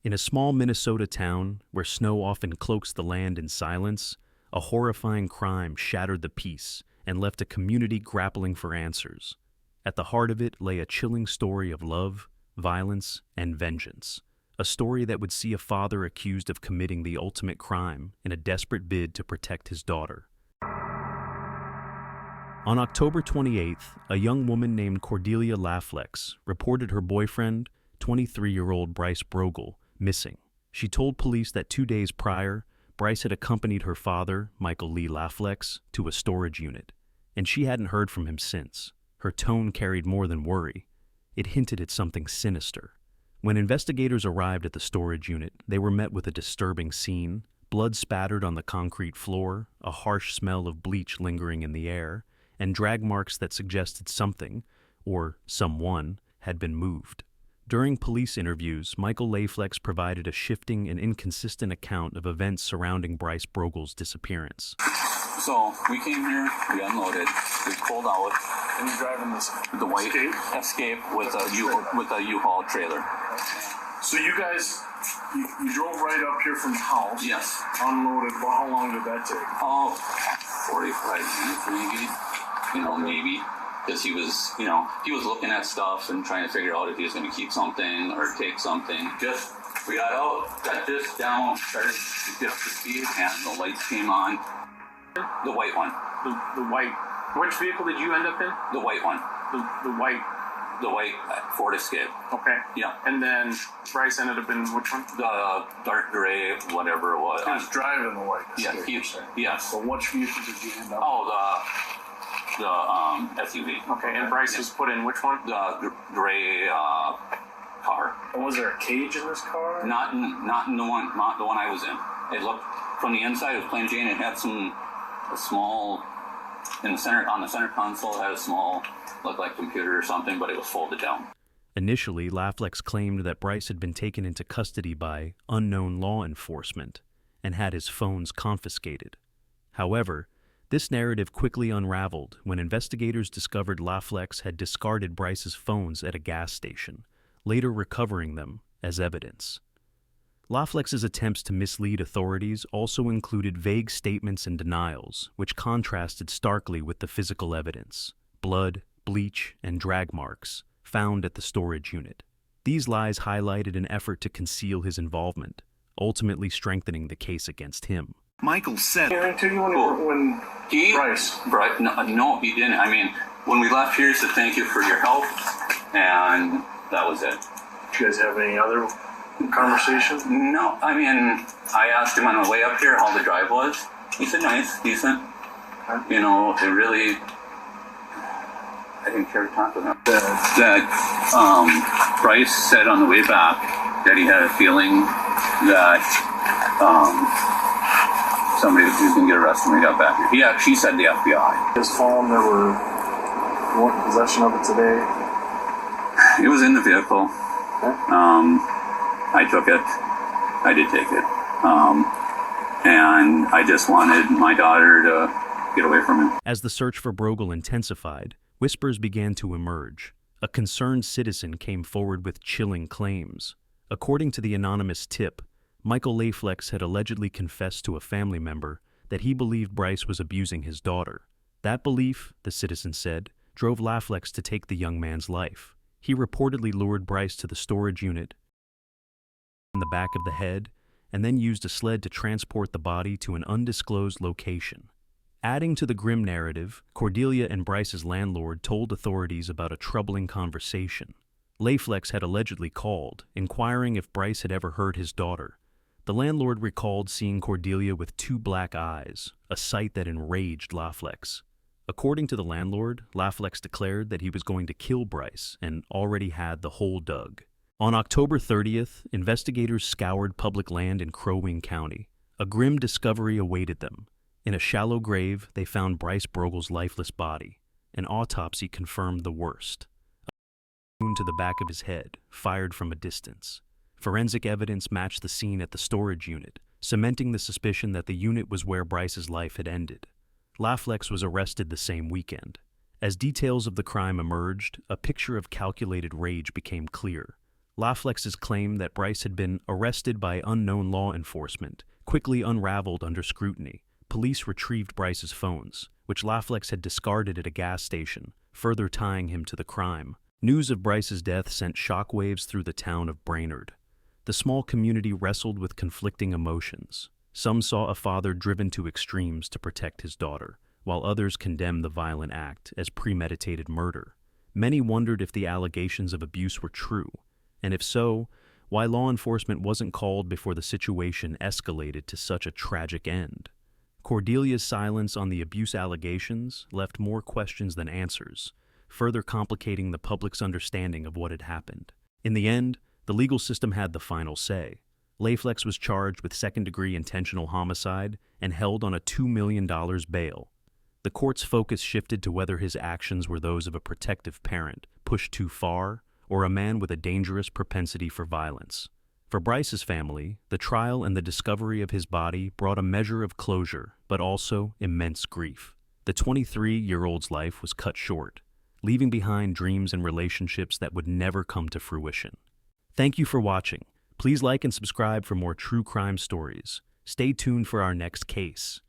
In a small Minnesota town where snow often cloaks the land in silence, a horrifying crime shattered the peace and left a community grappling for answers. At the heart of it lay a chilling story of love, violence, and vengeance. A story that would see a father accused of committing the ultimate crime in a desperate bid to protect his daughter. On October 28th, a young woman named Cordelia Laflex reported her boyfriend, 23-year-old Bryce Brogle, missing. She told police that 2 days prior, Bryce had accompanied her father, Michael Lee Laflex, to a storage unit, and she hadn't heard from him since. Her tone carried more than worry. It hinted at something sinister. When investigators arrived at the storage unit, they were met with a disturbing scene: blood spattered on the concrete floor, a harsh smell of bleach lingering in the air, and drag marks that suggested something, or someone, had been moved. During police interviews, Michael Laflex provided a shifting and inconsistent account of events surrounding Bryce Brogle's disappearance. So we came here, we unloaded, we pulled out. And you're driving this the white Escape with a U-Haul trailer. So you guys, you drove right up here from the house. Yes. Unloaded. Well, how long did that take? Oh, 45 minutes maybe. Because he was looking at stuff and trying to figure out if he was going to keep something or take something. We got out, got this down, started to dip the speed, and the lights came on. The white one. The white. Which vehicle did you end up in? The white one. The white. The white Ford Escape. Okay. Yeah. And then Bryce ended up in which one? The dark gray, whatever it was. He was driving the white Escape. Yes. So which vehicle did you end up in? Oh, the SUV. Okay, and Bryce was put in which one? The gray car. And was there a cage in this car? Not in the one I was in. It looked from the inside. It was plain Jane. It had a small on the center console. It had a small, looked like computer or something, but it was folded down. Initially, Laflex claimed that Bryce had been taken into custody by unknown law enforcement and had his phones confiscated. However, this narrative quickly unraveled when investigators discovered Laflex had discarded Bryce's phones at a gas station, later recovering them as evidence. Laflex's attempts to mislead authorities also included vague statements and denials, which contrasted starkly with the physical evidence: blood, bleach, and drag marks found at the storage unit. These lies highlighted an effort to conceal his involvement, ultimately strengthening the case against him. Michael said, To you when Bryce? No, he didn't. I mean, when we left here, he said thank you for your help, and that was it. Did you guys have any other conversations? No, I mean, I asked him on the way up here how the drive was. He said nice, decent. Okay. It really, I didn't care to talk with him. Bryce said on the way back that he had a feeling that somebody was going to get arrested when he got back here. She said the FBI. His phone, they were in possession of it today. It was in the vehicle. Okay. I took it. I did take it. And I just wanted my daughter to get away from him. As the search for Brogle intensified, whispers began to emerge. A concerned citizen came forward with chilling claims. According to the anonymous tip, Michael Laflex had allegedly confessed to a family member that he believed Bryce was abusing his daughter. That belief, the citizen said, drove Laflex to take the young man's life. He reportedly lured Bryce to the storage unit in the back of the head, and then used a sled to transport the body to an undisclosed location. Adding to the grim narrative, Cordelia and Bryce's landlord told authorities about a troubling conversation. Laflex had allegedly called, inquiring if Bryce had ever heard his daughter. The landlord recalled seeing Cordelia with 2 black eyes, a sight that enraged Laflex. According to the landlord, Laflex declared that he was going to kill Bryce and already had the hole dug. On October 30th, investigators scoured public land in Crow Wing County. A grim discovery awaited them. In a shallow grave, they found Bryce Brogle's lifeless body. An autopsy confirmed the worst: a wound to the back of his head, fired from a distance. Forensic evidence matched the scene at the storage unit, cementing the suspicion that the unit was where Bryce's life had ended. Laflex was arrested the same weekend. As details of the crime emerged, a picture of calculated rage became clear. Laflex's claim that Bryce had been arrested by unknown law enforcement quickly unraveled under scrutiny. Police retrieved Bryce's phones, which Laflex had discarded at a gas station, further tying him to the crime. News of Bryce's death sent shockwaves through the town of Brainerd. The small community wrestled with conflicting emotions. Some saw a father driven to extremes to protect his daughter, while others condemned the violent act as premeditated murder. Many wondered if the allegations of abuse were true, and if so, why law enforcement wasn't called before the situation escalated to such a tragic end. Cordelia's silence on the abuse allegations left more questions than answers, further complicating the public's understanding of what had happened. In the end, the legal system had the final say. Laflex was charged with second-degree intentional homicide and held on a $2 million bail. The court's focus shifted to whether his actions were those of a protective parent, pushed too far, or a man with a dangerous propensity for violence. For Bryce's family, the trial and the discovery of his body brought a measure of closure, but also immense grief. The 23-year-old's life was cut short, leaving behind dreams and relationships that would never come to fruition. Thank you for watching. Please like and subscribe for more true crime stories. Stay tuned for our next case.